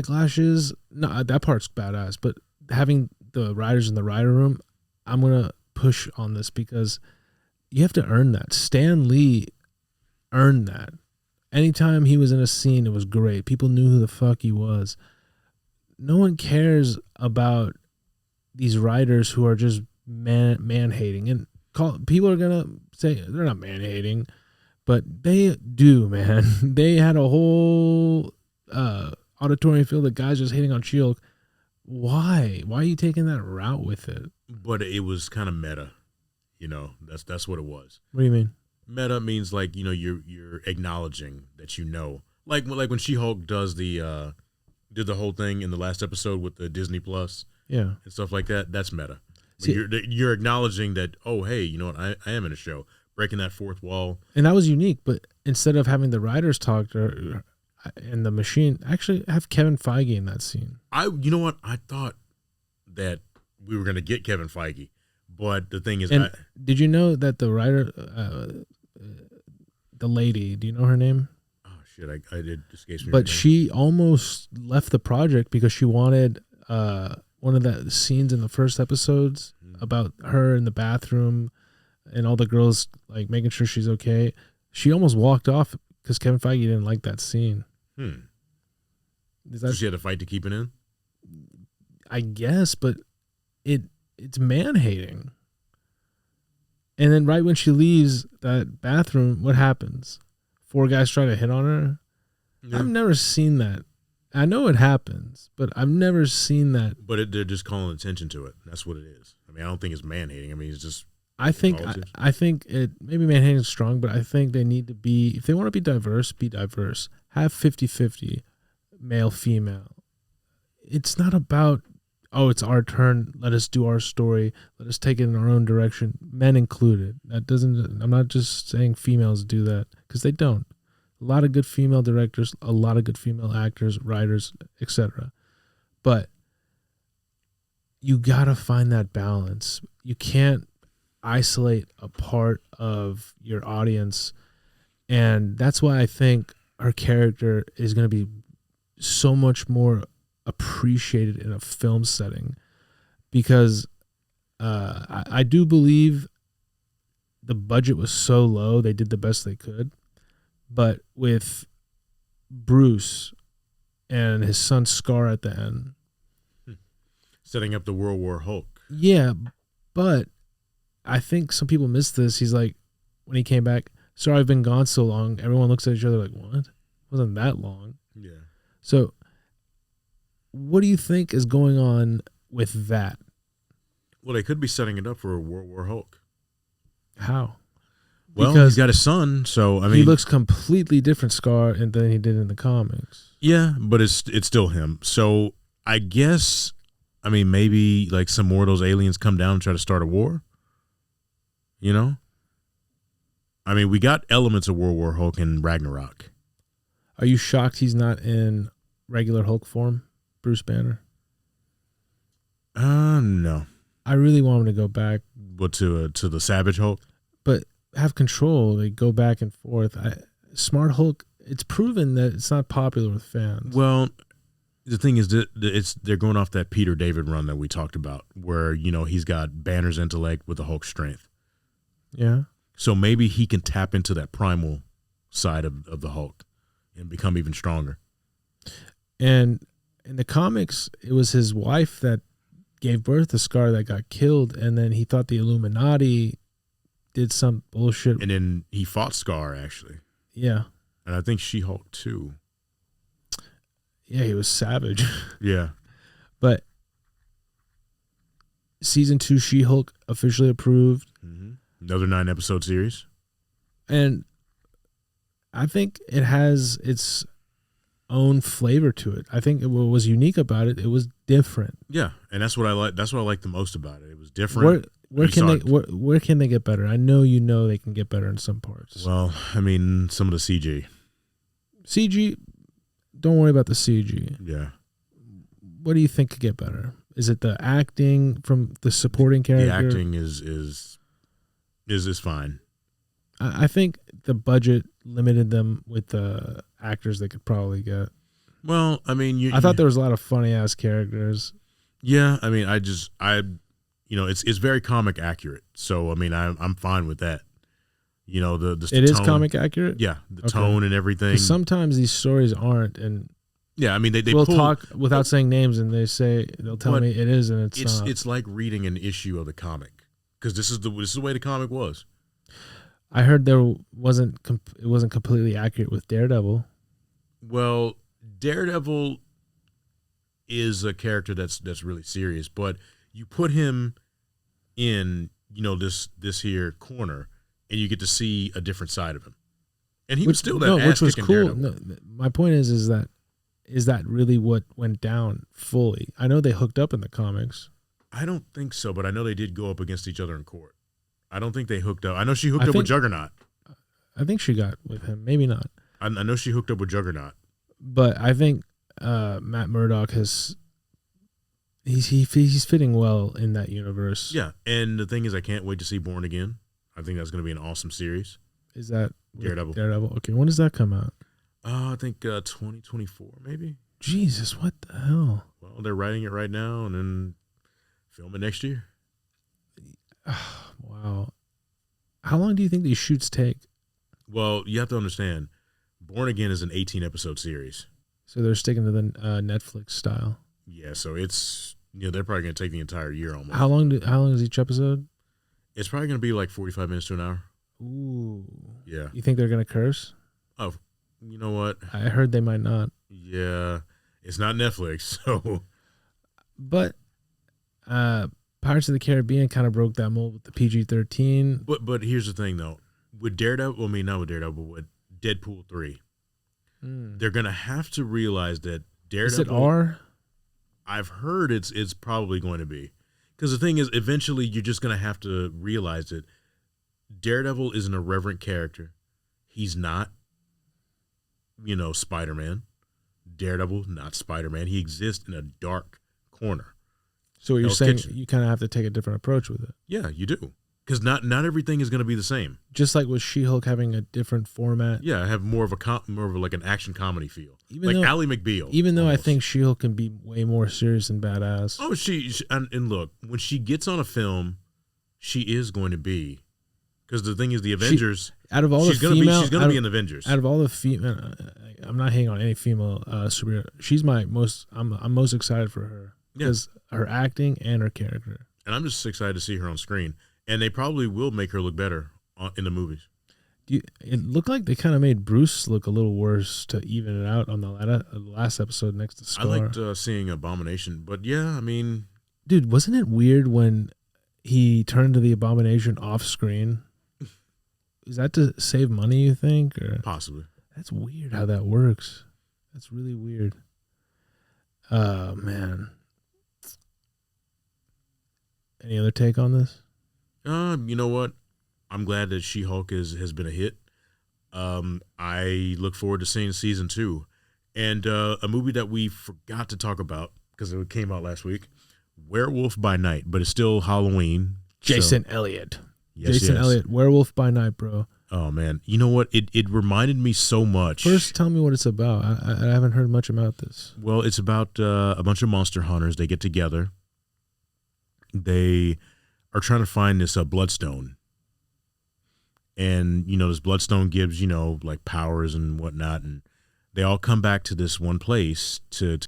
backlashes, no, that part's badass. But having the writers in the writer room, I'm gonna push on this because you have to earn that. Stan Lee earned that. Anytime he was in a scene, it was great. People knew who the fuck he was. No one cares about these writers who are just man hating, and people are gonna say they're not man hating, but they do, man. They had a whole auditorium filled of guys just hating on Shield. Why are you taking that route with it? But it was kind of meta, that's what it was. What do you mean? Meta means like, you're acknowledging that, like when She-Hulk does did the whole thing in the last episode with the Disney Plus, and stuff like that. That's meta. You're acknowledging that, oh, hey, you know what, I am in a show, breaking that fourth wall, and that was unique. But instead of having the writers talk and the machine, actually have Kevin Feige in that scene. You know what, I thought that we were gonna get Kevin Feige, but the thing is, did you know that the writer, the lady, do you know her name? Oh shit, I did escape me. But she almost left the project because she wanted one of the scenes in the first episodes about her in the bathroom and all the girls like making sure she's okay. She almost walked off because Kevin Feige didn't like that scene. So she had to fight to keep it in? I guess, but it's man-hating. And then right when she leaves that bathroom, what happens? 4 guys try to hit on her? Yeah. I've never seen that. I know it happens, but I've never seen that. But they're just calling attention to it. That's what it is. I mean, I don't think it's man-hating. I mean, it's just... I think it, maybe man-hating is strong, but I think they need to be, if they want to be diverse. Have 50-50 male, female. It's not about, oh, it's our turn, let us do our story, let us take it in our own direction, men included. I'm not just saying females do that, because they don't. A lot of good female directors, a lot of good female actors, writers, etc. But you got to find that balance. You can't isolate a part of your audience. And that's why I think her character is going to be so much more appreciated in a film setting, because I do believe the budget was so low, they did the best they could. But with Bruce and his son Scar at the end, setting up the World War Hulk. Yeah, but I think some people miss this. He's like, when he came back, sorry I've been gone so long. Everyone looks at each other like, what? It wasn't that long. Yeah. So what do you think is going on with that? Well, they could be setting it up for a World War Hulk. How? Well, because he's got a son, so I mean, he looks completely different, Scar, than he did in the comics. Yeah, but it's still him. So I guess, I mean, maybe like some more of those aliens come down and try to start a war. You know, I mean, we got elements of World War Hulk in Ragnarok. Are you shocked he's not in regular Hulk form, Bruce Banner? No. I really want him to go back, but to the Savage Hulk, but have control. They go back and forth. Smart Hulk. It's proven that it's not popular with fans. Well, the thing is that they're going off that Peter David run that we talked about, where he's got Banner's intellect with the Hulk's strength. Yeah. So maybe he can tap into that primal side of the Hulk and become even stronger. And in the comics, it was his wife that gave birth to Scar that got killed, and then he thought the Illuminati did some bullshit. And then he fought Scar, actually. Yeah. And I think She-Hulk, too. Yeah, he was savage. Yeah. But season 2 She-Hulk officially approved. Mm-hmm. Another 9-episode series. And I think it has its own flavor to it. I think what was unique about it, it was different. Yeah, and that's what I like. That's what I like the most about it. It was different. Where can they get better? I know they can get better in some parts. Well, I mean, some of the CG. Don't worry about the CG. Yeah. What do you think could get better? Is it the acting from the supporting character? The acting is fine. I think the budget limited them with the actors they could probably get. Well, I mean, I thought there was a lot of funny ass characters. Yeah, I mean, it's very comic accurate. So I mean, I'm fine with that. You know, the It is tone, comic accurate. yeah, the tone and everything. 'Cause sometimes these stories aren't, and yeah, I mean, they we'll pull, talk without saying names, and they'll tell me it is, and it's not. It's like reading an issue of the comic, because this is the way the comic was. I heard it wasn't completely accurate with Daredevil. Well, Daredevil is a character that's really serious, but you put him in, this here corner, and you get to see a different side of him, and he was still that which was cool. Daredevil. No, my point is that really what went down fully? I know they hooked up in the comics. I don't think so, but I know they did go up against each other in court. I don't think they hooked up. I know she hooked up with Juggernaut. I think she got with him. Maybe not. I know she hooked up with Juggernaut. But I think Matt Murdock he's fitting well in that universe. Yeah, and the thing is, I can't wait to see Born Again. I think that's going to be an awesome series. Is that Daredevil? Daredevil. Okay, when does that come out? I think 2024, maybe. Jesus, what the hell? Well, they're writing it right now and then film it next year. Wow. How long do you think these shoots take? Well, you have to understand, Born Again is an 18-episode series. So they're sticking to the Netflix style. Yeah, so it's they're probably going to take the entire year almost. How long is each episode? It's probably going to be like 45 minutes to an hour. Ooh. Yeah. You think they're going to curse? Oh, you know what? I heard they might not. Yeah, it's not Netflix, so. But Pirates of the Caribbean kind of broke that mold with the PG-13. But here's the thing, though. With Daredevil, not with Daredevil, but with Deadpool 3, they're going to have to realize that Daredevil. Is it R? I've heard it's probably going to be. Because the thing is, eventually you're just going to have to realize that Daredevil is an irreverent character. He's not, Spider-Man. Daredevil, not Spider-Man. He exists in a dark corner. So what you're saying, you kind of have to take a different approach with it. Yeah, you do. Because not everything is going to be the same. Just like with She-Hulk having a different format. Yeah, I have more of like an action comedy feel. Even like Ally McBeal. Even though I think She-Hulk can be way more serious and badass. Oh, and look, when she gets on a film, she is going to be. Because the thing is, the Avengers. She's going to be in the Avengers. Out of all the female, I'm not hating on any female superhero. She's I'm most excited for her. Because her acting and her character. And I'm just excited to see her on screen. And they probably will make her look better in the movies. It looked like they kind of made Bruce look a little worse to even it out on the last episode next to Scar. I liked seeing Abomination. But yeah, I mean. Dude, wasn't it weird when he turned to the Abomination off screen? Is that to save money, you think? Or? Possibly. That's weird how that works. That's really weird. Oh, man. Any other take on this? You know what? I'm glad that She-Hulk has been a hit. I look forward to seeing season 2. And a movie that we forgot to talk about because it came out last week, Werewolf by Night, but it's still Halloween. Jason Elliott. Yes, Jason Elliott, Werewolf by Night, bro. Oh, man. You know what? It reminded me so much. First, tell me what it's about. I haven't heard much about this. Well, it's about a bunch of monster hunters. They get together. They are trying to find this bloodstone. And, this bloodstone gives, like powers and whatnot. And they all come back to this one place to